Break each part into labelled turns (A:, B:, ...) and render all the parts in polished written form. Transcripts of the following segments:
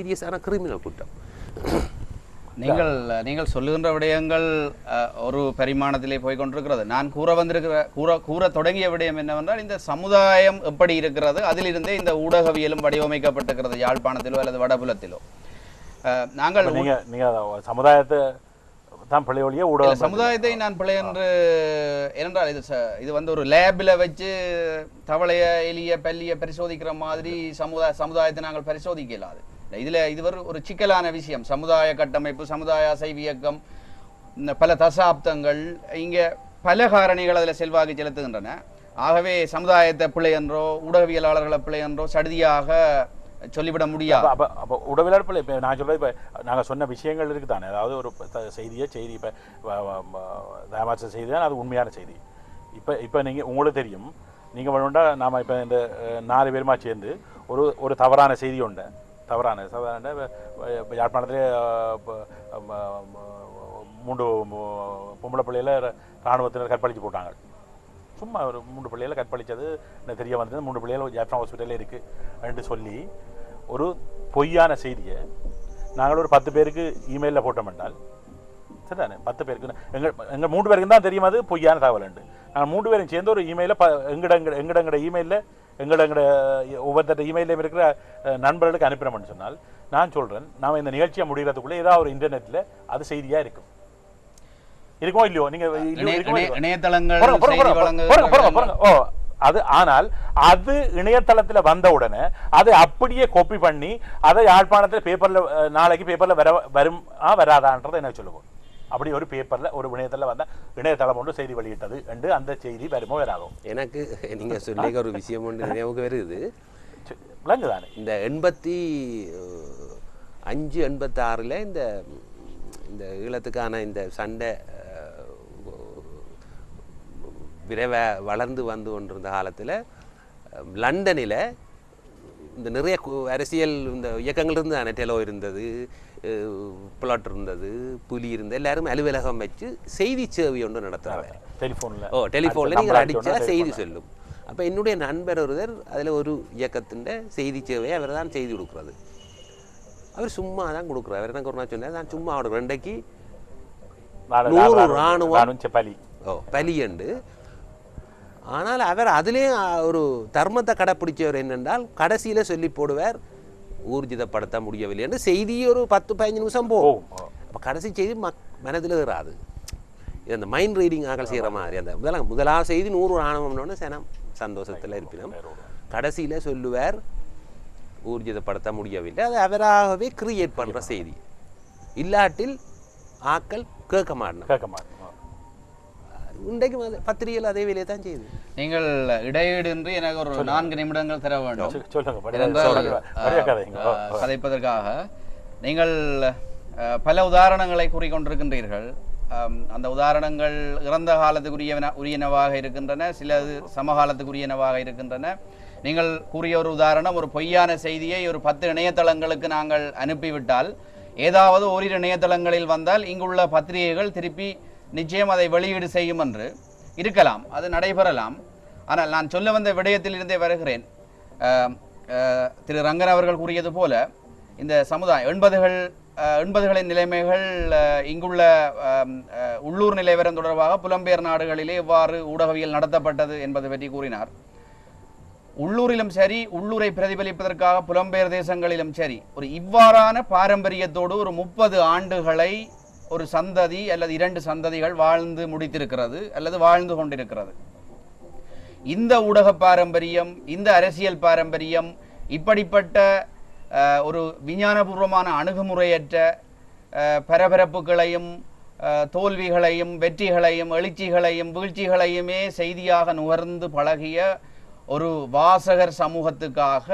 A: சீரியஸான கிரிமினல் குற்றம்.
B: நீங்கள் சொல்லுகின்ற விடயங்கள் ஒரு பரிமாணத்திலே போய்கொண்டிருக்கிறது. நான் கூற தொடங்கிய விடயம் என்னவென்றால், இந்த சமுதாயம் எப்படி இருக்கிறது, அதிலிருந்தே இந்த ஊடகவியலும் வடிவமைக்கப்பட்டிருக்கிறது, யாழ்ப்பாணத்திலோ அல்லது வடபுலத்திலோ. நாங்கள்
C: சமுதாயத்தை தான் பிள்ளையோடைய ஊடக
B: சமுதாயத்தை நான் பிள்ளை என்றால் இது ஒரு லேபில் வச்சு தவளைய எலிய பல்லிய பரிசோதிக்கிற மாதிரி சமுதாயத்தை நாங்கள் பரிசோதிக்க இயலாது. இது ஒரு சிக்கலான விஷயம். சமுதாய கட்டமைப்பு, சமுதாய அசைவு இயக்கம், பல தசாப்தங்கள், இங்கே பல காரணிகள் அதில் செல்வாக்கு செலுத்துகின்றன. ஆகவே சமுதாயத்தை பிள்ளை என்றோ ஊடகவியலாளர்களை பிள்ளை என்றோ சடுதியாக சொல்லிவிட முடியாது.
C: அப்போ உடவியலாளர் பிள்ளை இப்போ நான் சொல்கிறது, இப்போ நாங்கள் சொன்ன விஷயங்கள் இருக்குது தானே. அதாவது ஒரு செய்தி இப்போ ஏமாற்ற செய்தி தான் அது உண்மையான செய்தி. இப்போ நீங்கள் உங்களுக்கு தெரியும், நீங்கள் வேணுண்டா நாம் இப்போ இந்த 4 பேருமா சேர்ந்து ஒரு தவறான செய்தி உண்டு. தவறான யாழ்ப்பாணத்திலே 3 பொம்பளை பிள்ளைகளை இராணுவத்தினர் கற்பழித்து போட்டாங்க. சும்மா ஒரு 3 பிள்ளைகளை கற்பழித்தது தெரிய வந்தது. 3 பிள்ளைகள் ஜாஃப்னா ஹாஸ்பிட்டலில் இருக்குது என்று சொல்லி ஒரு பொய்யான செய்தியை நாங்கள் ஒரு 10 பேருக்கு இமெயிலில் போட்டோம்னால் சரிதானே. 10 பேருக்கு எங்கள் 3 பேருக்கு தான் தெரியும் அது பொய்யான தகவல் உண்டு. நாங்கள் 3 பேரும் சேர்ந்து ஒரு இமெயிலில் எங்கட இமெயிலில் எங்களோட ஒவ்வொருத்தர் இமெயிலையும் இருக்கிற நண்பர்களுக்கு அனுப்பினோம்னு சொன்னால், நான் சொல்கிறேன், நாம் இந்த நிகழ்ச்சியை முடிகிறதுக்குள்ளே ஏதாவது ஒரு இன்டர்நெட்டில் அது செய்தியாக இருக்கும். இருக்குமோ இல்லையோ? நீங்கள்
B: இணையதளங்கள்
C: அது ஆனால் அது இணையதளத்தில் வந்த உடனே அதை அப்படியே காப்பி பண்ணி அதை யாழ்ப்பாணத்தில் பேப்பரில் நாளைக்கு பேப்பரில் வராதான்றதை என்ன சொல்லுவோம். அப்படி ஒரு பேப்பரில் ஒரு இணையதளம் வந்தால் இணையதளம் ஒன்று செய்தி வெளியிட்டது என்று அந்த செய்தி வருமோ வராதோ?
A: எனக்கு நீங்கள் சொல்லி ஒரு விஷயம் ஒன்று நினைவுக்கு வருது.
C: விளங்குதானே, இந்த
A: 85 86 இந்த ஈழத்துக்கான இந்த சண்டை வளர்ந்து வந்து கொண்டிருந்த காலத்தில் லண்டனில் இந்த நிறைய அரசியல் இந்த இயக்கங்கள் இருந்தது. டெலோ இருந்தது, பிளாட் இருந்தது, புலி இருந்தது. எல்லாரும் அலுவலகம் வச்சு செய்தி சேவை ஒன்று நடத்துகிறாங்க. டெலிஃபோனில் நீங்கள் அடித்தா செய்தி சொல்லும். அப்போ என்னுடைய நண்பர் ஒருவர் அதில் ஒரு இயக்கத்தின் செய்தி சேவையை அவர் தான் செய்தி கொடுக்குறது. அவர் சும்மா தான் கொடுக்குறாரு. அவர் எனக்கு ஒரு நாள் சொன்னார், நான் சும்மா அவருக்கு 2க்கு 100 இராணுவம் பலியண்டு. ஆனால் அவர் அதுலேயும் ஒரு தர்மத்தை கடைப்பிடிச்சவர் என்னென்றால், கடைசியில் சொல்லி போடுவார் ஊர்ஜிதப்படுத்த முடியவில்லை என்று. செய்தி ஒரு 10-15 நிமிஷம் போகும். அப்போ கடைசி செய்தி மனதில் ஏறாது. இது அந்த மைண்ட் ரீடிங் ஆகல் செய்கிற மாதிரி. அந்த முதலாவது செய்தி 100 இராணுவம்னு சனம் சந்தோஷத்தில் இருப்பினோம். கடைசியில் சொல்லுவார் ஊர்ஜிதப்படுத்த முடியவில்லை. அது அவராகவே கிரியேட் பண்ணுற செய்தி. இல்லாட்டில் ஆக்கள் கேட்க மாட்டோம். இன்றைக்கு பத்திரிகையில் அதே வேலையை தான் செய்யுது.
B: நீங்கள் இடையீடின்றி எனக்கு ஒரு 4 நிமிடங்கள் தர வேண்டும் கதைப்பதற்காக. நீங்கள் பல உதாரணங்களை கூறிக்கொண்டிருக்கின்றீர்கள். அந்த உதாரணங்கள் இறந்த காலத்துக்குரியனவாக இருக்கின்றன, சிலது சமகாலத்துக்குரியனவாக இருக்கின்றன. நீங்கள் கூறிய ஒரு உதாரணம், ஒரு பொய்யான செய்தியை ஒரு 10 இணையதளங்களுக்கு நாங்கள் அனுப்பிவிட்டால் ஏதாவது ஓரிரு இணையதளங்களில் வந்தால் இங்குள்ள பத்திரிகைகள் திருப்பி நிச்சயம் அதை வெளியீடு செய்யும் என்று இருக்கலாம், அது நடைபெறலாம். ஆனால் நான் சொல்ல வந்த விடயத்திலிருந்தே வருகிறேன். திரு ரங்கன் அவர்கள் கூறியது போல இந்த சமுதாயம் 80களின் நிலைமைகள், இங்குள்ள உள்ளூர் நிலைவரம் தொடர்பாக புலம்பெயர் நாடுகளிலே எவ்வாறு ஊடகவியல் நடத்தப்பட்டது என்பது பற்றி கூறினார். உள்ளூரிலும் சரி, உள்ளூரை பிரதிபலிப்பதற்காக புலம்பெயர் தேசங்களிலும் சரி, ஒரு இவ்வாறான பாரம்பரியத்தோடு ஒரு 30 ஆண்டுகளை ஒரு சந்ததி அல்லது 2 சந்ததிகள் வாழ்ந்து முடித்திருக்கிறது அல்லது வாழ்ந்து கொண்டிருக்கிறது. இந்த ஊடக பாரம்பரியம், இந்த அரசியல் பாரம்பரியம், இப்படிப்பட்ட ஒரு விஞ்ஞானபூர்வமான அணுகுமுறையற்ற பரபரப்புகளையும் தோல்விகளையும் வெற்றிகளையும் எழுச்சிகளையும் வீழ்ச்சிகளையுமே செய்தியாக நுகர்ந்து பழகிய ஒரு வாசகர் சமூகத்துக்காக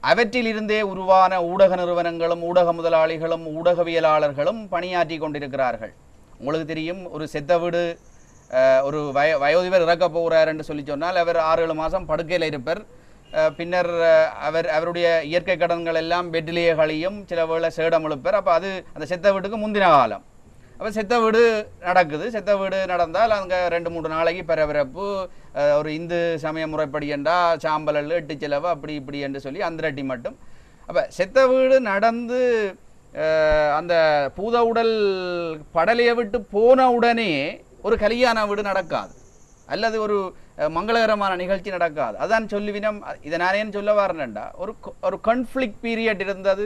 B: அவற்றிலிருந்தே உருவான ஊடக நிறுவனங்களும் ஊடக முதலாளிகளும் ஊடகவியலாளர்களும் பணியாற்றி கொண்டிருக்கிறார்கள். உங்களுக்கு தெரியும், ஒரு செத்த வீடு ஒரு வயோதிபர் இறக்க போகிறார் என்று சொல்லி சொன்னால் அவர் 6-7 மாதம் படுக்கையில் இருப்பார். பின்னர் அவருடைய இயற்கை கடன்கள் எல்லாம் பெட்டிலேயே கழியும், சில வேளை சேடம் எழுப்பார். அப்போ அது அந்த செத்த வீட்டுக்கு முந்தின காலம். அப்போ செத்த வீடு நடக்குது. செத்த வீடு நடந்தால் அங்கே 2-3 நாளைக்கு பரபரப்பு. ஒரு இந்து சமய முறைப்படி என்றால் சாம்பல் 8 செலவு அப்படி இப்படி என்று சொல்லி அந்த ரெட்டி மட்டும் அப்போ செத்த வீடு நடந்து அந்த பூத உடல் படலையை விட்டு போன உடனே ஒரு கல்யாண வீடு நடக்காது, அல்லது ஒரு மங்களகரமான நிகழ்ச்சி நடக்காது. அதான் சொல்லுவினம். இதை நான் ஏன் சொல்ல வரேன்டா, ஒரு கான்ஃப்ளிக்ட் பீரியட் இருந்தது.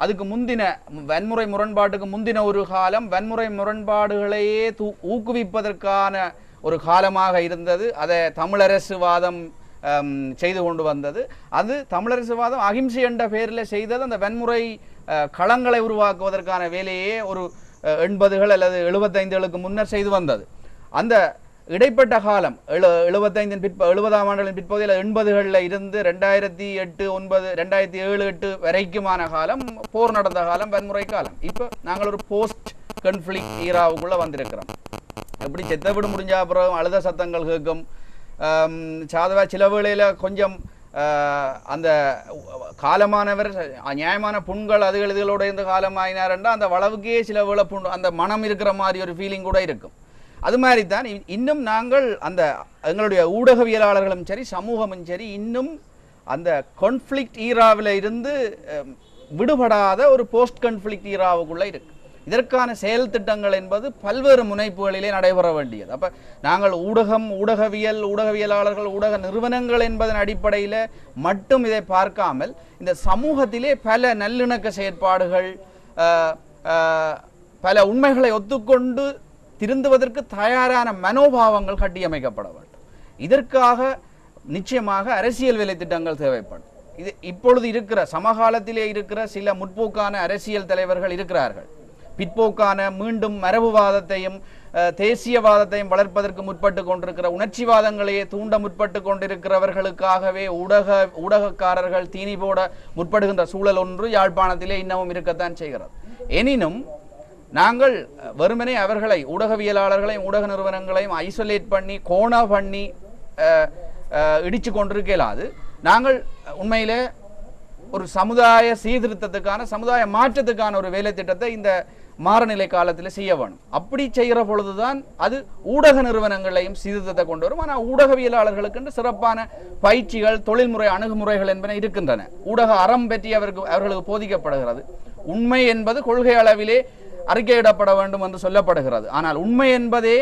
B: அதுக்கு முந்தின வன்முறை முரண்பாட்டுக்கு முந்தின ஒரு காலம் வன்முறை முரண்பாடுகளையே ஊக்குவிப்பதற்கான ஒரு காலமாக இருந்தது. அதை தமிழரசுவாதம் செய்து கொண்டு வந்தது. அது தமிழரசுவாதம் அகிம்சை என்ற பெயரில் செய்தது அந்த வன்முறை களங்களை உருவாக்குவதற்கான வேலையே ஒரு 80கள் அல்லது 75களுக்கு முன்னர் செய்து வந்தது. அந்த இடைப்பட்ட காலம் 70ஆம் ஆண்டுகளின் பிற்பகுதியில் 80களில் இருந்து 2008, 9, 2007, 8 வரைக்குமான காலம் போர் நடந்த காலம், வன்முறை காலம். இப்போ நாங்கள் ஒரு போஸ்ட் கன்ஃப்ளிக்ட் ஈராவுக்குள்ள வந்திருக்கிறோம். எப்படி செத்த வீடு முடிஞ்ச அப்புறம் அழுத சத்தங்கள் கேட்கும். சாதவா சில வேளையில் கொஞ்சம் அந்த காலமானவர் நியாயமான புண்கள் அதுகள் இதுகளோட இருந்து காலமாயினார்ன்றா அந்த வளவுக்கே சில வேளை புண் அந்த மனம் இருக்கிற மாதிரி ஒரு ஃபீலிங் கூட இருக்கும். அது மாதிரி தான் இன்னும் நாங்கள் அந்த எங்களுடைய ஊடகவியலாளர்களும் சரி சமூகமும் சரி இன்னும் அந்த கான்ஃப்ளிக்ட் ஈராவில் இருந்து விடுபடாத ஒரு போஸ்ட் கான்ஃப்ளிக்ட் ஈராவுக்குள்ளே இருக்கு. இதற்கான செயல் திட்டங்கள் என்பது பல்வேறு முனைப்புகளிலே நடைபெற வேண்டியது. அப்போ நாங்கள் ஊடகவியலாளர்கள் ஊடக நிறுவனங்கள் என்பதன் அடிப்படையில் மட்டும் இதை பார்க்காமல் இந்த சமூகத்திலே பல நல்லிணக்க செயற்பாடுகள், பல உண்மைகளை ஒத்துக்கொண்டு திருந்துவதற்கு தயாரான மனோபாவங்கள் கட்டியமைக்கப்பட வேண்டும். இதற்காக நிச்சயமாக அரசியல் வேலை திட்டங்கள் தேவைப்படும். இது இப்பொழுது இருக்கிற சமகாலத்திலே இருக்கிற சில முற்போக்கான அரசியல் தலைவர்கள் இருக்கிறார்கள். பிற்போக்கான மீண்டும் மரபுவாதத்தையும் தேசியவாதத்தையும் வளர்ப்பதற்கு முற்பட்டு கொண்டிருக்கிற உணர்ச்சிவாதங்களையே தூண்ட முற்பட்டு கொண்டிருக்கிறவர்களுக்காகவே ஊடகக்காரர்கள் தீனி போட முற்படுகின்ற சூழல் ஒன்று யாழ்ப்பாணத்திலே இன்னமும் இருக்கத்தான் செய்கிறது. எனினும் நாங்கள் வெறுமனே அவர்களை ஊடகவியலாளர்களையும் ஊடக நிறுவனங்களையும் ஐசோலேட் பண்ணி கோண பண்ணி இடிச்சு கொண்டிருக்கலாது. நாங்கள் உண்மையிலே ஒரு சமுதாய சீர்திருத்தத்துக்கான சமுதாய மாற்றத்துக்கான ஒரு வேலை திட்டத்தை இந்த மாறநிலை காலத்தில் செய்ய வேணும். அப்படி செய்கிற பொழுதுதான் அது ஊடக நிறுவனங்களையும் சீர்திருத்தத்தை கொண்டு வரும். ஆனால் ஊடகவியலாளர்களுக்கு சிறப்பான பயிற்சிகள் தொழில்முறை அணுகுமுறைகள் என்பன இருக்கின்றன. ஊடக அறம் பற்றி அவர்களுக்கு போதிக்கப்படுகிறது. உண்மை என்பது கொள்கை அளவிலே அறிக்கையிடப்பட வேண்டும் என்று சொல்லப்படுகிறது. ஆனால் உண்மை என்பதே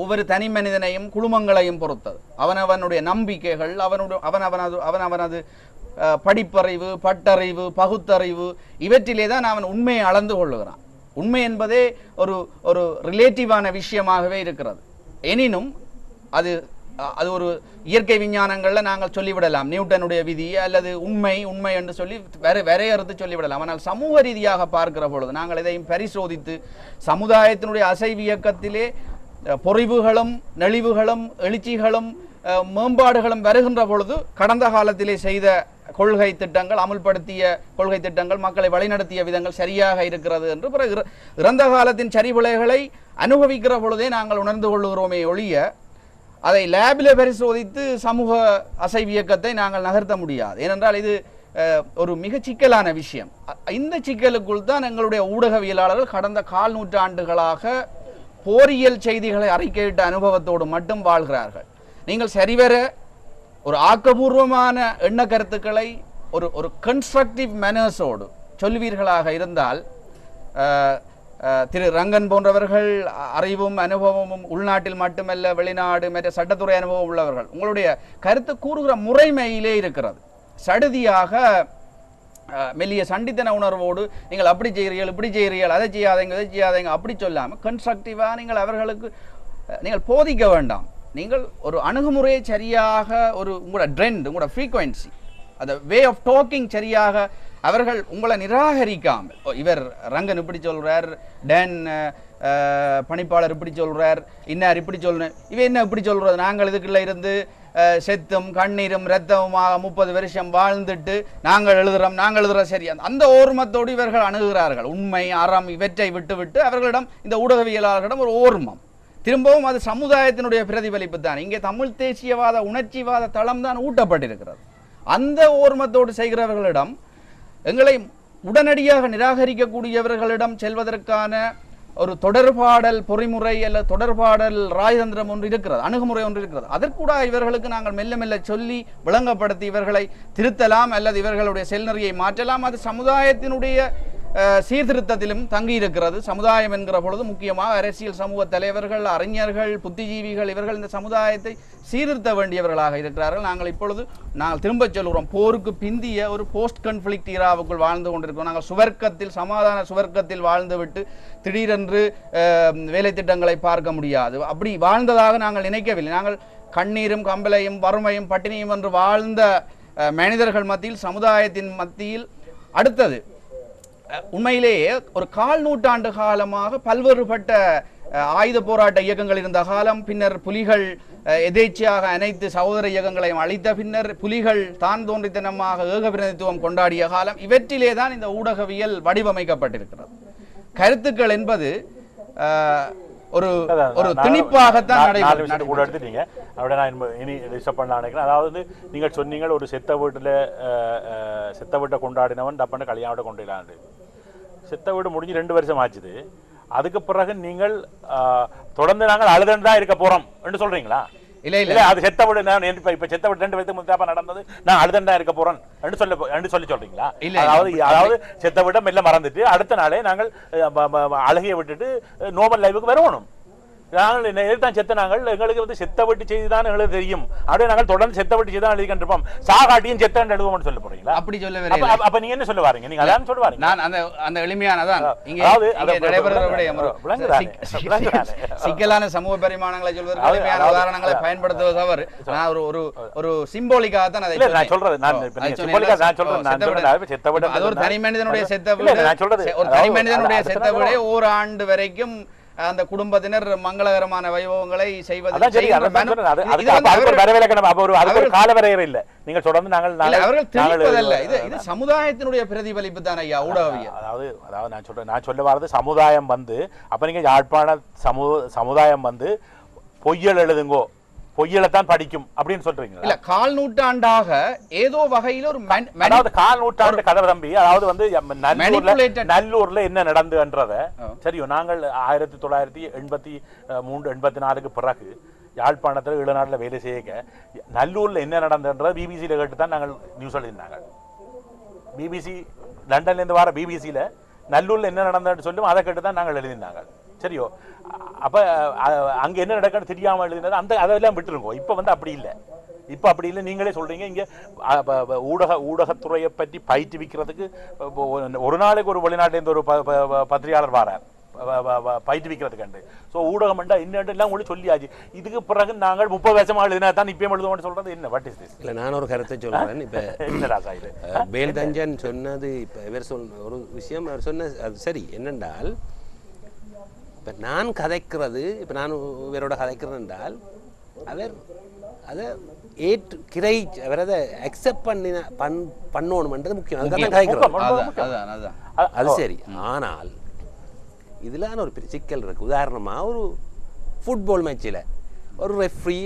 B: ஒவ்வொரு தனி மனிதனையும் குழுமங்களையும் பொறுத்தது. அவனவனுடைய நம்பிக்கைகள், அவனவனது படிப்பறிவு, பட்டறிவு, பகுத்தறிவு இவற்றிலே தான் அவன் உண்மையை அளந்து கொள்ளுகிறான். உண்மை என்பதே ஒரு ரிலேட்டிவான விஷயமாகவே இருக்கிறது. எனினும் அது ஒரு இயற்கை விஞ்ஞானங்களில் நாங்கள் சொல்லிவிடலாம், நியூட்டனுடைய விதி அல்லது உண்மை என்று சொல்லி வரையறுத்து சொல்லிவிடலாம். ஆனால் சமூக ரீதியாக பார்க்கிற பொழுது நாங்கள் இதையும் பரிசோதித்து சமுதாயத்தினுடைய அசைவியக்கத்திலே பொறிவுகளும் நெளிவுகளும் எழுச்சிகளும் மேம்பாடுகளும் வருகின்ற பொழுது கடந்த காலத்திலே செய்த கொள்கை திட்டங்கள், அமுல்படுத்திய கொள்கை திட்டங்கள், மக்களை வழிநடத்திய விதங்கள் சரியாக இருக்கிறது என்று பிறகு இறந்த காலத்தின் சரிவிளைகளை அனுபவிக்கிற பொழுதே நாங்கள் உணர்ந்து கொள்ளுகிறோமே ஒழிய அதை லேபில் பரிசோதித்து சமூக அசைவியக்கத்தை நாங்கள் நகர்த்த முடியாது. ஏனென்றால் இது ஒரு மிக சிக்கலான விஷயம். இந்த சிக்கலுக்குள் தான் எங்களுடைய ஊடகவியலாளர்கள் கடந்த 4 நூற்றாண்டுகளாக போரியல் செய்திகளை அறிக்கையிட்ட அனுபவத்தோடு மட்டும் வாழ்கிறார்கள். நீங்கள் சரிவர ஒரு ஆக்கபூர்வமான எண்ண கருத்துக்களை ஒரு கன்ஸ்ட்ரக்டிவ் மேனர்ஸோடு சொல்வீர்களாக இருந்தால் திரு ரங்கன் போன்றவர்கள் அறிவும் அனுபவமும் உள்நாட்டில் மட்டுமல்ல வெளிநாடு மற்ற சட்டத்துறை அனுபவம் உள்ளவர்கள், உங்களுடைய கருத்து கூறுகிற முறைமையிலே இருக்கிறது. சடுதியாக மெல்லிய சண்டித்தன உணர்வோடு நீங்கள் அப்படி செய்கிறீர்கள் இப்படி செய்கிறீர்கள் அதை செய்யாதீங்க இதை செய்யாதீங்க அப்படி சொல்லாமல் கன்ஸ்ட்ரக்டிவாக நீங்கள் அவர்களுக்கு நீங்கள் போதிக்க வேண்டாம். நீங்கள் ஒரு அணுகுமுறையை சரியாக உங்களோட ட்ரெண்ட், உங்களோட ஃப்ரீக்வன்சி, அந்த வே ஆஃப் டாக்கிங் சரியாக அவர்கள் உங்களை நிராகரிக்காமல், இவர் ரங்கன் இப்படி சொல்கிறார், டேன் பணிப்பாளர் இப்படி சொல்கிறார், இன்னார் இப்படி சொல்கிறேன், இவன் என்ன இப்படி சொல்கிறது, நாங்கள் இதுக்குள்ளே இருந்து செத்தும் கண்ணீரும் இரத்தமுமாக 30 வருஷம் வாழ்ந்துட்டு நாங்கள் எழுதுகிறோம் சரி, அந்த ஓர்மத்தோடு இவர்கள் அணுகுகிறார்கள். உண்மை அறம் இவற்றை விட்டு அவர்களிடம் இந்த ஊடகவியலாளர்களிடம் ஒரு ஓர்மம், திரும்பவும் அது சமுதாயத்தினுடைய பிரதிபலிப்பு தான். இங்கே தமிழ் தேசியவாத உணர்ச்சிவாத தளம் தான் ஊட்டப்பட்டிருக்கிறது. அந்த ஓர்மத்தோடு செய்கிறவர்களிடம் எங்களை உடனடியாக நிராகரிக்கக்கூடியவர்களிடம் செல்வதற்கான ஒரு தொடர்பாடல் பொறிமுறை அல்ல தொடர்பாடல் ராஜதந்திரம் ஒன்று இருக்கிறது, அணுகுமுறை ஒன்று இருக்கிறது. அதற்கூட இவர்களுக்கு நாங்கள் மெல்ல மெல்ல சொல்லி விளங்கப்படுத்தி இவர்களை திருத்தலாம் அல்லது இவர்களுடைய செல்நெறியை மாற்றலாம். அது சமுதாயத்தினுடைய சீர்திருத்தத்திலும் தங்கி இருக்கிறது. சமுதாயம் என்கிற பொழுது முக்கியமாக அரசியல் சமூக தலைவர்கள், அறிஞர்கள், புத்திஜீவிகள் இவர்கள் இந்த சமுதாயத்தை சீர்திருத்த வேண்டியவர்களாக இருக்கிறார்கள். நாங்கள் திரும்ப சொல்கிறோம், போருக்கு பிந்திய ஒரு போஸ்ட் கன்ஃப்ளிக்ட் ஈராவுக்குள் வாழ்ந்து கொண்டிருக்கிறோம். நாங்கள் சுவர்க்கத்தில், சமாதான சுவர்க்கத்தில் வாழ்ந்துவிட்டு திடீரென்று வேலை திட்டங்களை பார்க்க முடியாது. அப்படி வாழ்ந்ததாக நாங்கள் நினைக்கவில்லை. நாங்கள் கண்ணீரும் கம்பலையும் வறுமையும் பட்டினியும் என்று வாழ்ந்த மனிதர்கள் மத்தியில், சமுதாயத்தின் மத்தியில் அடுத்தது உண்மையிலேயே ஒரு 1/4 நூற்றாண்டு காலமாக பல்வேறுபட்ட ஆயுத போராட்ட இயக்கங்கள் இருந்த காலம், பின்னர் புலிகள் எதேச்சையாக அனைத்து சகோதர இயக்கங்களையும் அழித்த பின்னர் புலிகள் தான் தோன்றித்தனமாக ஏகபிரதித்துவம் கொண்டாடிய காலம், இவற்றிலே தான் இந்த ஊடகவியல் வடிவமைக்கப்பட்டிருக்கிறது. கருத்துக்கள் என்பது ஒரு திணிப்பாகத்தான்
C: எடுத்துட்டீங்க. அப்படி நான் இனி டிஸ்டர்ப் பண்ண நினைக்கிறேன். அதாவது நீங்கள் சொன்னீங்க ஒரு செத்த வீட்டை கொண்டாடினவன் டப்பன்னு கல்யாணம் கொண்டாடு. செத்த வீடு முடிஞ்சு 2 வருஷம் ஆச்சுது. அதுக்கு பிறகு நீங்கள் தொடர்ந்து நாங்கள் அழுதண்டா இருக்க போறோம் என்று சொல்றீங்களா?
B: இல்ல இல்ல,
C: அது செத்த வீடு. இப்ப செத்த வீடு 2 வருஷத்துக்கு முன்னாடி நடந்தது, நான் அழுதண்டா இருக்க போறேன் என்று சொல்லி சொல்றீங்களா? அதாவது செத்த வீட்டை மெல்ல மறந்துட்டு அடுத்த நாளே நாங்கள் அழகிய விட்டுட்டு நோமல் லைவுக்கு வரணும். நாங்கள் தான் செத்த, நாங்கள் எங்களுக்கு செத்த வெட்டி செய்தி தான் எங்களுக்கு தெரியும். அப்படியே நாங்கள் தொடர்ந்து செத்த வெட்டி செய்து தான் எழுதிக்கிட்டு சாகாட்டியும் செத்த எழுதுவோம்னு சொல்ல போறீங்களா? அப்படி சொல்ல வரீங்க. அப்ப நீங்க என்ன சொல்ல வாரீங்க? நீங்க அதான் சொல்ல வாரீங்க.
B: நான் அந்த எளிமையானதான் சிக்கலான சமூக பரிமாணங்களை சொல்வதற்கு எளிமையான உதாரணங்களை படுத்துவது தவறு. நான் ஒரு சிம்போலிக்காக தான் அதை
C: சொல்றது.
B: அது ஒரு தனி மனிதனுடைய செத்த வீடு, ஒரு தனி மனிதனுடைய செத்த வீடே ஓராண்டு வரைக்கும் அந்த குடும்பத்தினர் மங்களகரமான வைபவங்களை செய்வது. இது சமுதாயத்தினுடைய பிரதிபலிப்பு தான் ஐயா ஊடகவியல்.
C: அதாவது நான் சொல்ல வர்றது சமுதாயம் வந்து, அப்ப நீங்க யாழ்ப்பாண சமுதாயம் வந்து பொய்யல் எழுதுங்கோ, பொய்யலைத்தான் படிக்கும் அப்படின்னு சொல்றீங்க.
B: இல்ல, 1/4 நூற்றாண்டாக ஏதோ வகையில் ஒரு
C: 1/4 நூற்றாண்டு கதை தம்பி. அதாவது வந்து நல்லூர்ல என்ன நடந்துன்றத சரியோ, நாங்கள் 1983 84க்கு பிறகு யாழ்ப்பாணத்தில் ஈழநாட்டில் வேலை செய்ய நல்லூர்ல என்ன நடந்துன்றத பிபிசியில கேட்டு தான் நாங்கள் நியூஸ் எழுதினாங்க. பிபிசி லண்டன்ல இருந்து வர பிபிசியில நல்லூர்ல என்ன நடந்ததுன்னு சொல்லும் அதை கேட்டு தான் நாங்கள் எழுதினாங்க. சரியோ, அப்ப அங்க என்ன நடக்குன்னு தெரியாம எழுதினது அந்த அதெல்லாம் விட்டுருங்கோ. இப்ப வந்து அப்படி இல்லை. இப்ப அப்படி இல்லை. நீங்களே சொல்றீங்க இங்க ஊடகத்துறையை பற்றி பயிற்றுவிக்கிறதுக்கு ஒரு நாளைக்கு ஒரு வெளிநாட்டிலிருந்து ஒரு பத்திரிகையாளர் வாரார் பயிற்றுவிக்கிறதுக்கு. ஸோ ஊடகம் இன்னெல்லாம் உங்களுக்கு சொல்லியாச்சு. இதுக்கு பிறகு நாங்கள் 30 வருஷமா எழுதினா தான் இப்பயும் எழுதுவோம்னு சொல்றது என்ன? What is this?
A: இல்லை, நான் ஒரு கருத்தை சொல்றேன். இப்ப வேல்தஞ்சன் சொன்னது, இப்ப இவர் சொன்ன ஒரு விஷயம் அவர் சொன்ன அது சரி. என்னென்றால் இப்போ நான் கதைக்கிறது, இப்போ நான் இவரோட கதைக்கிறேன் என்றால் அவர் அதை அவர் அதை அக்செப்ட் பண்ணணும்ன்றது முக்கியம். அதுதான் கதைக்கிறது. அது சரி. ஆனால் இதில் ஒரு சிக்கல் இருக்கு. உதாரணமாக ஒரு ஃபுட்பால் மேட்சில் ஒரு ரெஃப்ரி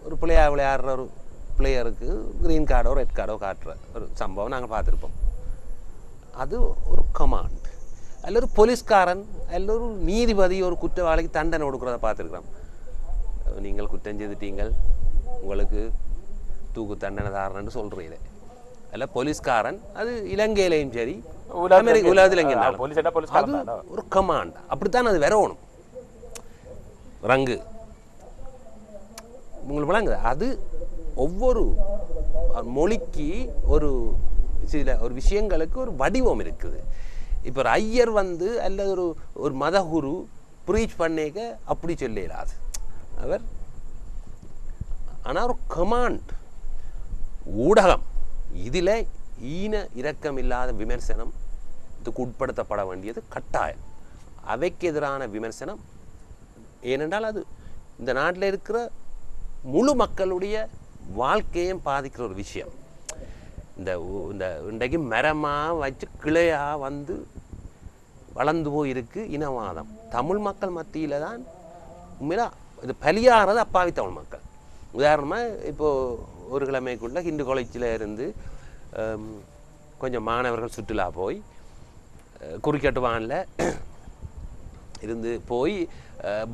A: ஒரு விளையாடுற ஒரு பிளேயருக்கு க்ரீன் கார்டோ ரெட் கார்டோ காட்டுற ஒரு சம்பவம் நாங்கள் பார்த்துருப்போம். அது ஒரு கமாண்ட். அதில் ஒரு போலீஸ்காரன், அதில் ஒரு நீதிபதி ஒரு குற்றவாளிக்கு தண்டனை கொடுக்குறத பார்த்துருக்குறோம். நீங்கள் குற்றம் செய்துட்டீங்கள், உங்களுக்கு தூக்கு தண்டனை தாரன்னு சொல்கிறீங்க. அதில் போலீஸ்காரன், அது இலங்கையிலையும் சரி உலகத்தில் அது ஒரு கமாண்ட். அப்படித்தான் அது வரணும். ரங்கு உங்களுக்கு விளங்குது. அது ஒவ்வொரு மொழிக்கு ஒரு சில ஒரு விஷயங்களுக்கு ஒரு வடிவம் இருக்குது. இப்போ ஒரு ஐயர் வந்து அல்லது ஒரு மதகுரு ப்ரீச் பண்ணிக்க அப்படி சொல்லலாது அவர். ஆனால் ஒரு கமாண்ட் ஊடகம் இதில் ஈன இரக்கம் இல்லாத விமர்சனம் இதுக்கு உட்படுத்தப்பட வேண்டியது கட்டாயம். அவைக்கு எதிரான விமர்சனம். ஏனென்றால் அது இந்த நாட்டில் இருக்கிற முழு மக்களுடைய வாழ்க்கையும் பாதிக்கிற ஒரு விஷயம். இந்த இன்றைக்கு மரமாக வச்சு கிளையாக வந்து வளர்ந்து போயிருக்கு இனவாதம். தமிழ் மக்கள் மத்தியில் தான் உண்மையில இது பலியாகிறது அப்பாவி தமிழ் மக்கள். உதாரணமாக இப்போது ஒரு கிழமைக்குள்ளே ஹிந்து காலேஜில் இருந்து கொஞ்சம் மாணவர்கள் சுற்றுலா போய் குறுக்கட்டு வானில் இருந்து போய்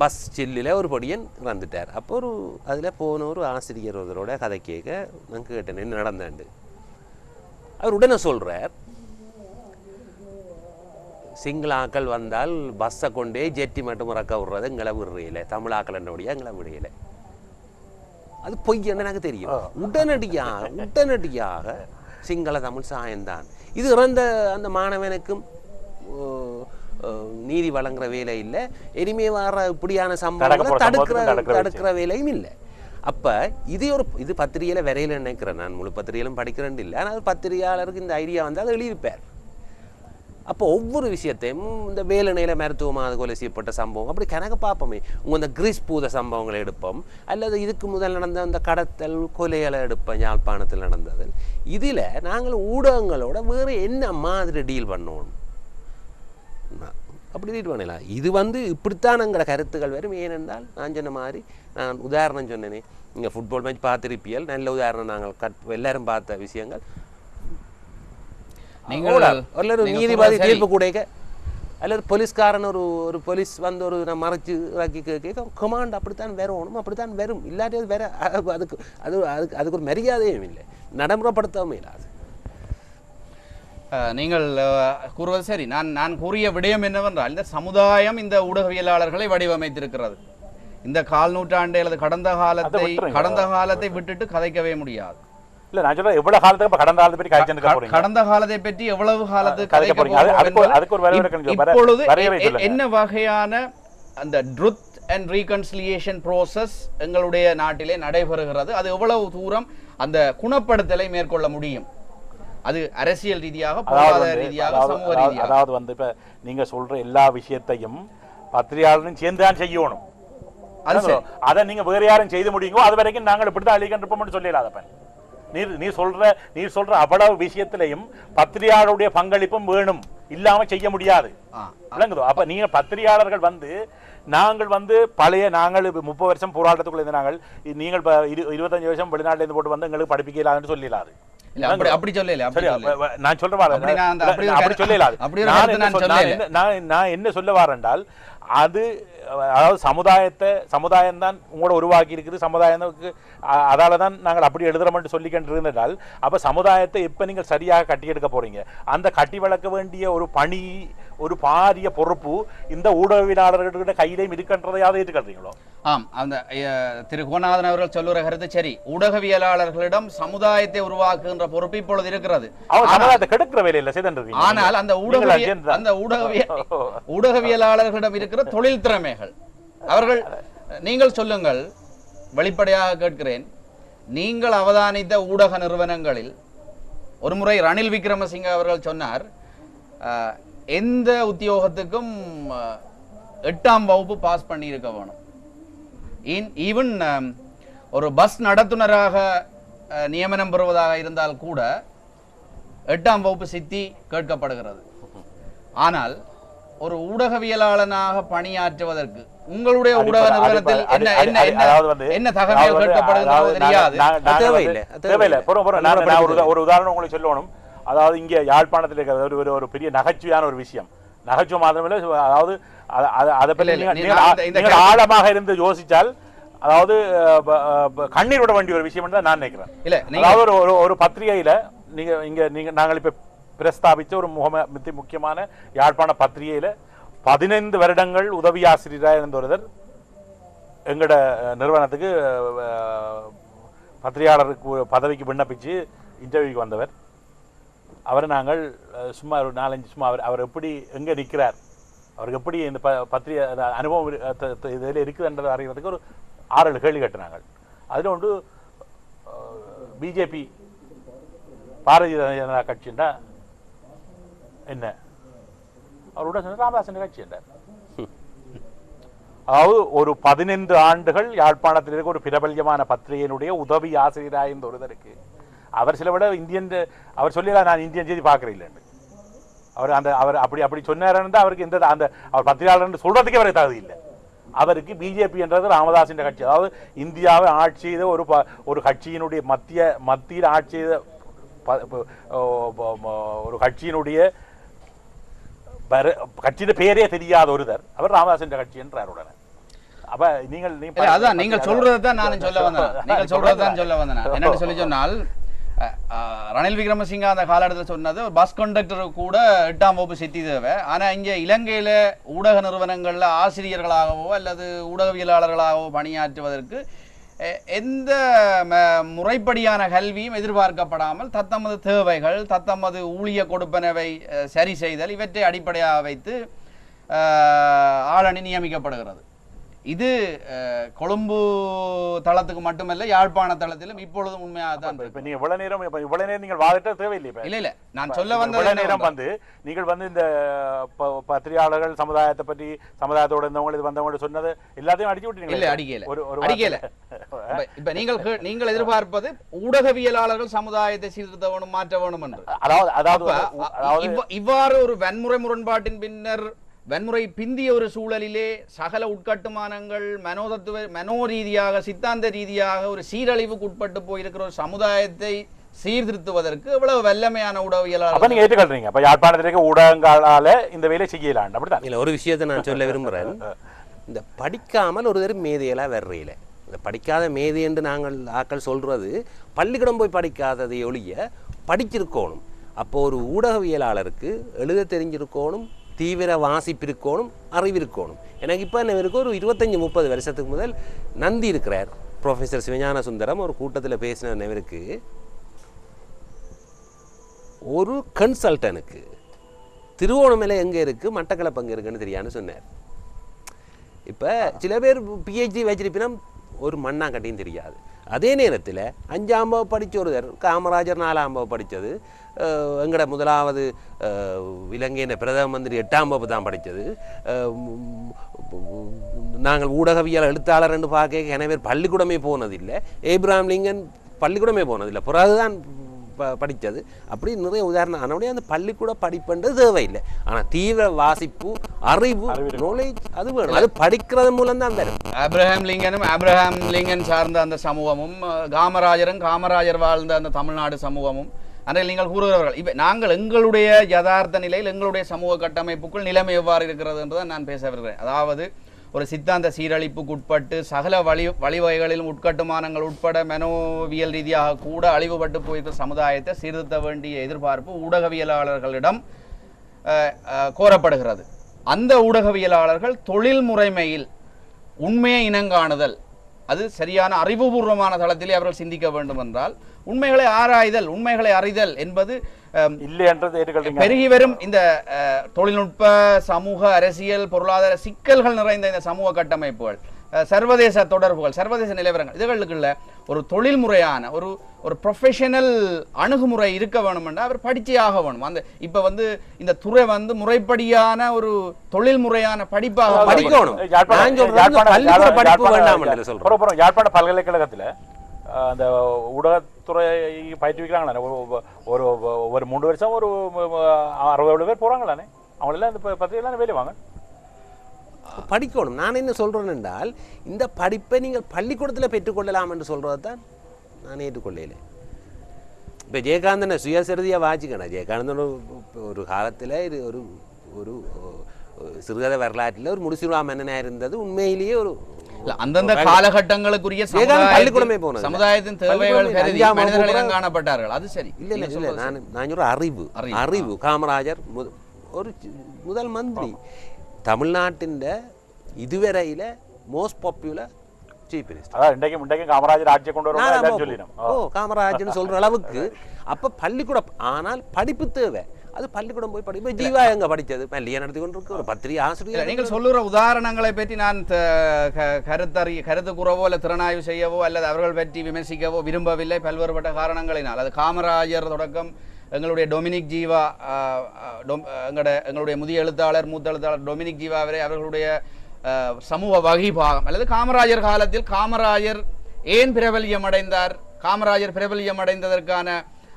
A: பஸ் சில்லில் ஒரு பொடியன் இறந்துட்டார். அப்போ ஒரு அதில் போன ஒரு ஆசிரியர் ஒருவரோட கதை கேட்க நான் கேட்டேன் என்ன நடந்தாண்டு. அவர் உடனே சொல்கிறார், சிங்களாக்கள் வந்தால் பஸ்ஸை கொண்டே ஜெட்டி மட்டும் இறக்க விடுறது எங்களை விடுறையில, தமிழாக்கள் என்னோடைய எங்களை விடையில. அது பொய் என்ன எனக்கு தெரியும். உடனடியாக சிங்கள தமிழ் சாயந்தான். இது இறந்த அந்த மாணவனுக்கும் நீதி வழங்குற வேலை இல்லை, இனிமே வர இப்படியான சம்பவங்களை தடுக்கிற வேலையும் இல்லை. அப்போ இது பத்திரிகையில் வரையில் நினைக்கிறேன், நான் முழு பத்திரிகையிலும் படிக்கிறேன் இல்லை, ஆனால் பத்திரிகையாளருக்கு இந்த ஐடியா வந்து அதை எழுதியிருப்பார். அப்போ ஒவ்வொரு விஷயத்தையும் இந்த வேலணையில் மருத்துவமாக கொலை செய்யப்பட்ட சம்பவம் அப்படி கணக்கு பார்ப்போமே. உங்கள் இந்த கிரீஸ் பூத சம்பவங்களை எடுப்போம், அல்லது இதுக்கு முதல் நடந்த அந்த கடத்தல் கொலைகளை எடுப்போம், யாழ்ப்பாணத்தில் நடந்தது. இதில் நாங்கள் ஊடகங்களோட வேறு என்ன மாதிரி டீல் பண்ணணும், அப்படி டீல் பண்ணலாம். இது வந்து இப்படித்தான் எங்களோட கருத்துக்கள் வரும். ஏனென்றால் நான் சொன்ன மாதிரி நான் உதாரணம் சொன்னேனே, இங்கே ஃபுட்பால் மேட்ச் பார்த்துருப்பியல், நல்ல உதாரணம். நாங்கள் எல்லாரும் பார்த்த விஷயங்கள். நீங்கள் நீதிபதி தீர்ப்பு கூட அல்லது போலீஸ்காரன் ஒரு போலீஸ் வந்து ஒரு மறைச்சு இறக்கி கேட்க கமாண்ட் அப்படித்தான் வரணும், அப்படித்தான் வரும், இல்லாட்டி அது வேற. அதுக்கு ஒரு மரியாதையும் இல்லை, நடைமுறைப்படுத்தவும் இல்லாது.
B: நீங்கள் கூறுவது சரி. நான் கூறிய விடயம் என்னவென்றால், இந்த சமுதாயம் இந்த ஊடகவியலாளர்களை வடிவமைத்திருக்கிறது. இந்த கால் நூற்றாண்டை அல்லது கடந்த காலத்தை விட்டுட்டு கதைக்கவே முடியாது.
C: இல்ல நான் சொல்றேன், எவ்வளவு காலத்துக்கு கடந்த காலத்தை பற்றி கதைச்சிருக்க போறீங்க,
B: கடந்த காலத்தை பற்றி எவ்வளவு காலத்துக்கு கதைக்க போறீங்க,
C: அதுக்கு ஒரு வரையறை
B: இப்பொழுது என்ன வகையான அந்த ட்ரூத் அண்ட் ரீகன்சிலியேஷன் ப்ரோசஸ் எங்களுடைய நாட்டிலே நடைபெறுகிறது, அது எவ்வளவு தூரம் அந்த குணப்படுத்தலை மேற்கொள்ள முடியும், அது அரசியல் ரீதியாக, பொருளாதார ரீதியாக, சமூக ரீதியாக.
C: அதாவது வந்து இப்ப நீங்க சொல்ற எல்லா விஷயத்தையும் பத்திரிகையாளரும் சேர்ந்துதான் செய்யணும். அதை நீங்க வேற யாரும் செய்து முடியுங்க, அது வரைக்கும் நாங்கள் இப்படிதான் அழிக்கின்றோம் சொல்லிடாதப்ப. நீ சொல்ற அவ்வளவு விஷயத்திலையும் பத்திரிகையாளருடைய பங்களிப்பும் வேணும், இல்லாம செய்ய முடியாது. அப்ப நீங்க பத்திரிகையாளர்கள் வந்து நாங்கள் வந்து பழைய நாங்கள் 30 வருஷம் போராட்டத்துக்குள்ள இருந்து நாங்கள் நீங்கள் 25 வருஷம் வெளிநாட்டில இருந்து போட்டு வந்து எங்களுக்கு படிப்பிக்கலாம்னு சொல்லிடலாது.
B: அப்படி சொல்லல,
C: நான் சொல்ல நான் என்ன சொல்ல வரேன்டால், அது அதாவது சமுதாயம் தான் உங்களோட உருவாக்கி இருக்குது, சமுதாயத்துக்கு அதால தான் நாங்கள் அப்படி எழுதுறோம்னு சொல்லிக்கிட்டு இருந்தால், அப்ப சமுதாயத்தை எப்ப நீங்கள் சரியாக கட்டி எடுக்க போறீங்க, அந்த கட்டி வளர்க்க வேண்டிய ஒரு பணி, ஒரு பாரிய பொறுப்பு இந்த ஊடகவியலாளர்களோட கையிலையும் இருக்கின்றதையாவது ஏற்றுக்கிறீங்களோ?
B: ஆம், அந்த திரு கோநாதன் அவர்கள் சொல்லுற கருத்து சரி. ஊடகவியலாளர்களிடம் சமுதாயத்தை உருவாக்குகின்ற பொறுப்பு இப்பொழுது இருக்கிறது.
C: கெடுக்கிற வேலையில செய்து,
B: ஆனால் அந்த ஊடகவியலாளர்களிடம் இருக்கிற தொழில் திறமைகள் அவர்கள், நீங்கள் சொல்லுங்கள், வெளிப்படையாக கேட்கிறேன், நீங்கள் அவதானித்த ஊடக நிறுவனங்களில் ஒரு முறை ரணில் விக்ரமசிங்க அவர்கள் சொன்னார், எந்த உத்தியோகத்துக்கும் 8ஆம் வகுப்பு பாஸ் பண்ணி இருக்க வேணும். ஈவன் ஒரு பஸ் நடத்துனராக நியமனம் பெறுவதாக இருந்தால் கூட 8ஆம் வகுப்பு சித்தி கேட்கப்படுகிறது. ஆனால் ஒரு ஊடகவியலாளனாக பணியாற்றுவதற்கு உங்களுடைய ஊடக நிறுவனத்தில் என்ன தகவல் கேட்கப்படுகிறது தெரியாது.
C: ஒரு உதாரணம் உங்களுக்கு சொல்லணும். அதாவது இங்கே யாழ்ப்பாணத்தில் இருக்கிற ஒரு பெரிய நகைச்சுவையான ஒரு விஷயம், நகைச்சுவை மாத்திரமில்லை, அதாவது அதை பற்றி ஆழமாக இருந்து யோசிச்சால் அதாவது கண்ணீர் விட வேண்டிய ஒரு விஷயம் தான் நான் நினைக்கிறேன். அதாவது ஒரு பத்திரிகையில நீங்க நாங்கள் இப்ப பிரஸ்தாபிச்ச ஒரு முக்கியமான யாழ்ப்பாண பத்திரிகையில 15 வருடங்கள் உதவி ஆசிரியராக இருந்த ஒருவர் எங்களோட நிறுவனத்துக்கு பத்திரிகையாளருக்கு பதவிக்கு விண்ணப்பிச்சு இன்டர்வியூக்கு வந்தவர். அவரை நாங்கள் சும்மா ஒரு 4-5 சும்மா அவர் எப்படி எங்க நிற்கிறார், அவருக்கு எப்படி இந்த பத்திரிகை அனுபவம் இதில் இருக்குதுன்றது அறிகிறதுக்கு ஒரு 6-7 கேள்வி கேட்டினாங்க. அதில் ஒன்று பிஜேபி பாரதிய ஜனதா கட்சின்னா என்ன, அவரோட ராமதாசன் கட்சி என்றார். அதாவது ஒரு 15 ஆண்டுகள் யாழ்ப்பாணத்தில் இருக்க ஒரு பிரபல்யமான பத்திரிகையினுடைய உதவி ஆசிரியராக இருந்த ஒருவருக்கு அவர் சில விட இந்தியன், அவர் சொல்லலாம் நான் இந்தியன் செய்தி பார்க்குறேன், அவர் அப்படி சொன்னார். அவருக்கு இந்த அவர் பத்திரிகையாளர் சொல்றதுக்கே அவருக்கு தகுதி இல்லை. அவருக்கு பிஜேபி என்றது ராமதாசின் கட்சி, அதாவது இந்தியாவை ஆட்சி செய்த ஒரு கட்சியினுடைய மத்தியில் ஆட்சி செய்த ஒரு கட்சியினுடைய கட்சியின் பேரே தெரியாத ஒருத்தர் அவர் ராமதாசன் கட்சி என்றார் உடனே. அப்ப
B: நீங்கள் சொல்றதான் நான் சொல்ல வந்தேன். நீங்கள் சொல்றதான் சொல்ல வந்தேன். என்னன்னு சொல்லி சொன்னால் ரணில் விக்ரமசிங்க அந்த காலகட்டத்தில் சொன்னது பஸ் கண்டக்டர் கூட 8ஆம் வகுப்பு சித்தி தேவை. ஆனா இங்க இலங்கையில ஊடக நிறுவனங்கள்ல ஆசிரியர்களாகவோ அல்லது ஊடகவியலாளர்களாகவோ பணியாற்றுவதற்கு எந்த முறைப்படியான கல்வியும் எதிர்பார்க்கப்படாமல் தத்தமது தேவைகள் தத்தமது ஊழிய கொடுப்பனவை சரி செய்தல் இவற்றை அடிப்படையாக வைத்து ஆளணி நியமிக்கப்படுகிறது. இது கொழும்பு தளத்துக்கு மட்டுமல்ல யாழ்ப்பாண தளத்திலும் இப்பொழுதும் உண்மையாக தான்.
C: இப்ப நீங்க இவ்வளவு நேரம் நீங்கள் வாதிட்ட தேவையில்லை.
B: இல்ல நான் சொல்ல வந்த
C: நேரம் நீங்கள் இந்த பத்திரிகையாளர்கள் சமுதாயத்தை பற்றி சமுதாயத்தோட இருந்தவங்க இது வந்தவங்க சொன்னது எல்லாத்தையும் அடிச்சு விட்டீங்க.
B: இல்ல அடிக்கல. இப்ப நீங்கள் எதிர்பார்ப்பது ஊடகவியலாளர்கள் சமுதாயத்தை சீர்திருத்த வேணும் மாற்ற வேணும் என்று. அதாவது இவ்வாறு ஒரு வன்முறை முரண்பாட்டின் பின்னர் வன்முறை பிந்திய ஒரு சூழலிலே சகல உட்கட்டுமானங்கள் மனோ ரீதியாக சித்தாந்த ரீதியாக ஒரு சீரழிவுக்கு உட்பட்டு போயிருக்கிற ஒரு சமுதாயத்தை சீர்திருத்துவதற்கு எவ்வளவு வல்லமையான ஊடகவியலாளர்
C: ஏற்றுக்கொள்றீங்க. அப்ப யாழ்ப்பாணத்திற்கு ஊடகங்களால இந்த வேலை செய்யலாம் அப்படிதான்.
A: இல்ல ஒரு விஷயத்தை நான் சொல்ல விரும்புறேன். இந்த படிக்காமல் ஒரு தரம் மேதையெல்லாம் வர்றையில இந்த படிக்காத மேதை என்று நாங்கள் ஆக்கள் சொல்றது பள்ளிக்கூடம் போய் படிக்காததை ஒழிய படிச்சிருக்கணும். அப்போ ஒரு ஊடகவியலாளருக்கு எழுத தெரிஞ்சிருக்கணும், தீவிர வாசிப்பு இருக்கணும், அறிவு இருக்கணும். எனக்கு இப்போ என்ன இருக்கு, ஒரு 25-30 வருஷத்துக்கு முதல் நந்தி இருக்கிறார் ப்ரொஃபஸர் சிவஞான சுந்தரம் ஒரு கூட்டத்தில் பேசின நினைவிற்கு ஒரு கன்சல்டனுக்கு திருவோணமலை எங்கே இருக்குது மட்டக்களப்பு எங்கே இருக்குன்னு தெரியான்னு சொன்னார். இப்போ சில பேர் பிஹெச்டி வச்சிருப்பினா ஒரு மண்ணாங்கட்டியும் தெரியாது. அதே நேரத்தில் 5ஆம் வகுப்பு படித்த ஒருத்தர் காமராஜர் 4ஆம் வகுப்பு படித்தது, எங்கட முதலாவது இலங்கையின் பிரதம மந்திரி 8ஆம் வகுப்பு தான் படித்தது. நாங்கள் ஊடகவியல் எழுத்தாளர் என்று பார்க்க எனவே பள்ளிக்கூடமே போனதில்லை. ஏப்ரஹாம் லிங்கன் பள்ளிக்கூடமே போனதில்லை, பிறகுதான் படித்தது. அப்படி நிறைய உதாரணம். அதனுடைய அந்த பள்ளிக்கூட படிப்புன்றது தேவையில்லை. ஆனால் தீவிர வாசிப்பு அறிவு நாலேஜ் அது வேணும். அது படிக்கிறது மூலம் தான் வரும்.
B: ஆப்ரஹாம் லிங்கன் சார்ந்த அந்த சமூகமும் காமராஜர் வாழ்ந்த அந்த தமிழ்நாடு சமூகமும் அதில் நீங்கள் கூறுகிறவர்கள். இப்போ நாங்கள் எங்களுடைய யதார்த்த நிலையில் எங்களுடைய சமூக கட்டமைப்புக்குள் நிலைமை எவ்வாறு இருக்கிறது என்றுதான் நான் பேச வருகிறேன். அதாவது ஒரு சித்தாந்த சீரழிப்புக்கு உட்பட்டு சகல வழிவகைகளிலும் உட்கட்டுமானங்கள் உட்பட மனோவியல் ரீதியாக கூட அழிவுபட்டு போயிருக்கிற சமுதாயத்தை சீர்திருத்த வேண்டிய எதிர்பார்ப்பு ஊடகவியலாளர்களிடம் கோரப்படுகிறது. அந்த ஊடகவியலாளர்கள் தொழில் முறைமையில் உண்மையை இனங்காணுதல், அது சரியான அறிவுபூர்வமான தளத்திலே அவர்கள் சிந்திக்க வேண்டும் என்றால் உண்மைகளை ஆராய்தல், உண்மைகளை அறிதல் என்பது
C: இல்லை என்றது
B: பெருகி வரும் இந்த தொழில்நுட்ப சமூக அரசியல் பொருளாதார சிக்கல்கள் நிறைந்த இந்த சமூக கட்டமைப்புகள், சர்வதேச தொடர்புகள், சர்வதேச நிலவரங்கள், இதுகளுக்குள்ள ஒரு தொழில் முறையான ஒரு ப்ரொஃபஷனல் அணுகுமுறை இருக்க வேணும் என்றால் அவர் படிச்சே ஆக வேணும். அந்த இப்ப இந்த துறை முறைப்படியான ஒரு தொழில் முறையான படிப்பாக
A: படிக்கணும்.
C: யாழ்ப்பாண பல்கலைக்கழகத்தில் அந்த ஊடகத்துறை பயிற்றுவிக்கிறாங்களே ஒரு 3 வருஷம் ஒரு 60 பேர் போறாங்களானே, அவங்களெல்லாம் இந்த பத்திரிகைலாம் வேலை வாங்க
A: படிக்கணும். நான் என்ன சொல்றேன் என்றால் இந்த படிப்பை நீங்கள் பள்ளிக்கூடத்தில் பெற்றுக்கொள்ளலாம் என்று சொல்றது தான் நான் ஏற்றுக்கொள்ளல. இப்போ ஜெயகாந்தனை சுயசரிதியாக வாசிக்கணும். ஜெயகாந்தன் ஒரு காலத்தில் ஒரு ஒரு சிறுகதை வரலாற்றில் ஒரு முடிசூரா மன்னனாக இருந்தது. உண்மையிலேயே ஒரு
B: அந்தந்த காலகட்டங்களுக்குரிய
A: பள்ளிக்கூடமே போனது,
B: சமுதாயத்தின் தேவைகள் காணப்பட்டார்கள். அது சரி.
A: இல்லை நான் ஒரு அறிவு காமராஜர் ஒரு முதல் மந்திரி, தமிழ்நாட்டின் இதுவரையில் most popular chief minister.
C: Kamarajar ஆட்சியை கொண்டு வர
A: காமராஜர்னு சொல்ற அளவுக்கு அப்ப பள்ளிக்கூடம். ஆனால் படிப்பு தேவை, அது பள்ளிக்கூடம் போய் படிப்பு. ஜீவா எங்க படித்தது பள்ளியை நடத்தி கொண்டிருக்கு ஒரு பத்திரிகை ஆசிரியர்.
B: நீங்கள் சொல்லுற உதாரணங்களை பற்றி நான் கருத்து கூறவோ அல்ல திறனாய்வு செய்யவோ அல்லது அவர்கள் பற்றி விமர்சிக்கவோ விரும்பவில்லை, பல்வேறுபட்ட காரணங்களினால். அது காமராஜர் தொடக்கம் எங்களுடைய டொமினிக் ஜீவா, எங்களுடைய மூத்த எழுத்தாளர் டொமினிக் ஜீவா வரை அவர்களுடைய சமூக வகிபாகம் அல்லது காமராஜர் காலத்தில் காமராஜர் ஏன் பிரபல்யம் அடைந்தார், காமராஜர் பிரபல்யம் அடைந்ததற்கான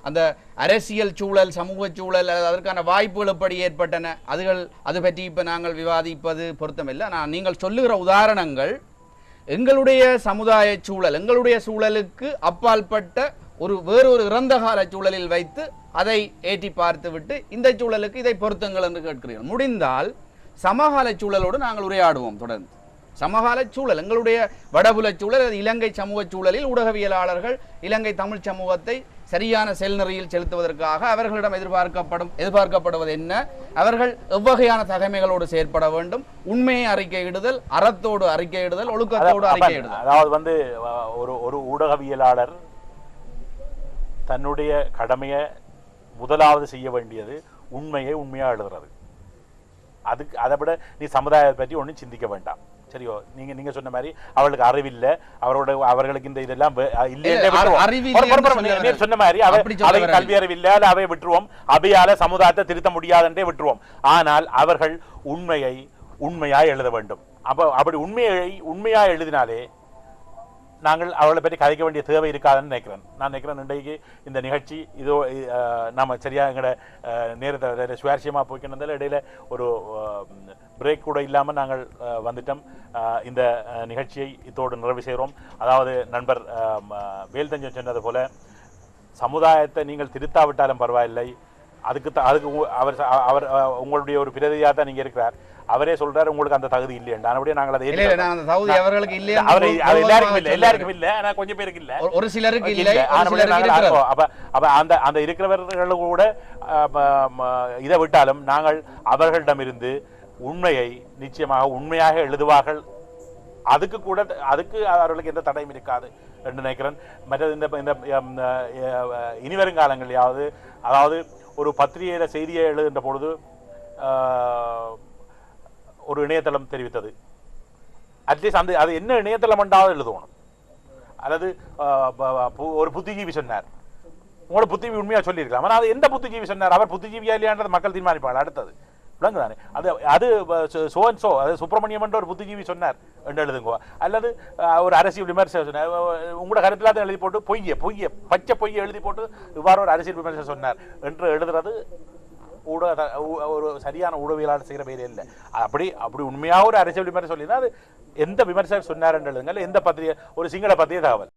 B: அந்த அரசியல் சூழல், சமூக சூழல், அதற்கான வாய்ப்புகள் எப்படி ஏற்பட்டன, அது பற்றி இப்போ நாங்கள் விவாதிப்பது பொருத்தமில்லை. நீங்கள் சொல்லுகிற உதாரணங்கள் எங்களுடைய சமுதாய சூழல், எங்களுடைய சூழலுக்கு அப்பாற்பட்ட வேறொரு இறந்த கால சூழலில் வைத்து அதை ஏற்றி பார்த்து விட்டு இந்த சூழலுக்கு இதை பொருத்துங்கள் என்று கேட்கிறீர்கள். முடிந்தால் சமகால சூழலோடு நாங்கள் உரையாடுவோம் தொடர்ந்து. சமகால சூழல் எங்களுடைய வடபுல சூழல், இலங்கை சமூக சூழலில் ஊடகவியலாளர்கள் இலங்கை தமிழ் சமூகத்தை சரியான செயல்நெறியில் செலுத்துவதற்காக அவர்களிடம் எதிர்பார்க்கப்படுவது என்ன, அவர்கள் எவ்வகையான தகைமைகளோடு செயற்பட வேண்டும், உண்மையை அறிக்கையிடுதல், அறத்தோடு அறிக்கையிடுதல், ஒழுக்கத்தோடு அறிக்கையிடுதல்.
C: அதாவது ஒரு ஊடகவியலாளர் தன்னுடைய கடமையை முதலாவது செய்ய வேண்டியது உண்மையா எழுதுறது. அதுக்கு அதை விட நீ சமுதாயத்தை பற்றி ஒன்றும் சிந்திக்க வேண்டாம். சரியோ? நீங்க சொன்ன மாதிரி அவர்களுக்கு அறிவில்லை, அவர்களுக்கு இந்த இதெல்லாம் சொன்ன மாதிரி அவை கல்வி அறிவில்லை, அவை விட்டுருவோம், அவையால சமுதாயத்தை திருத்த முடியாதுன்றே விட்டுருவோம். ஆனால் அவர்கள் உண்மையா எழுத வேண்டும். அப்படி உண்மையா எழுதினாலே நாங்கள் அவளை பற்றி கதைக்க வேண்டிய தேவை இருக்காதுன்னு நினைக்கிறேன். நான் நினைக்கிறேன் இன்றைக்கு இந்த நிகழ்ச்சி இதோ நாம் சரியாக எங்களோட நேரத்தை சுவாரஸ்யமாக போய்க்கின்றதால் இடையில ஒரு பிரேக் கூட இல்லாமல் நாங்கள் வந்துட்டோம். இந்த நிகழ்ச்சியை இதோடு நிறைவு செய்கிறோம். அதாவது நண்பர் வேல்தஞ்சன் சொன்னது போல சமுதாயத்தை நீங்கள் திருத்தாவிட்டாலும் பரவாயில்லை, அதுக்கு அவர் உங்களுடைய ஒரு பிரதியாக தான் நீங்கள் இருக்கிறார். அவரே சொல்றாரு உங்களுக்கு அந்த தகுதி இல்லையா. நாங்கள் அதை எல்லாருக்கும் இல்லை, ஆனா கொஞ்சம் பேருக்கு இல்லை, ஒரு சிலருக்கு இல்லை. அப்ப அந்த இருக்கிறவர்கள் கூட இதை விட்டாலும் நாங்கள் அவர்களிடமிருந்து உண்மையை நிச்சயமாக உண்மையாக எழுதுவார்கள். அதுக்கு அவர்களுக்கு எந்த தடையும் இருக்காது என்று நினைக்கிறேன். மற்றது இந்த இனிவரும் காலங்களையாவது, அதாவது ஒரு பத்திரிகையில செய்தியை எழுதுகின்ற பொழுது ஒரு இணையதளம் தெரிவித்தது, அட்லீஸ்ட் அது என்ன இணையதளம் என்றாவது எழுதணும். அல்லது ஒரு புத்திஜீவி சொன்னார், உங்களோட புத்திஜீவி உண்மையா சொல்லியிருக்கலாம். ஆனால் அது எந்த புத்திஜீவி சொன்னார், அவர் புத்திஜீவியா இல்லையான்றது மக்கள் தீர்மானிப்பாங்க. அடுத்தது விளங்குதானே? அது சோ அது சுப்பிரமணியம் என்ற ஒரு புத்திஜீவி சொன்னார் என்று எழுதுங்க. அல்லது ஒரு அரசியல் விமர்சனம் சொன்னார், உங்களோட கருத்திலாத எழுதி போட்டு பச்சை பொய்யை எழுதி போட்டு இவ்வாறு ஒரு அரசியல் விமர்சனம் சொன்னார் என்று எழுதுறது ஒரு சரியான ஊடகவியலாளர் செய்கிற வேலையே இல்லை. அப்படி உண்மையாக ஒரு அரசியல் விமர்சனம் சொல்லியிருந்தா அது எந்த விமர்சனம் சொன்னார் என்று எழுதுங்க. எந்த பத்திரிகை, ஒரு சிங்கள பத்திரிகை தகவல்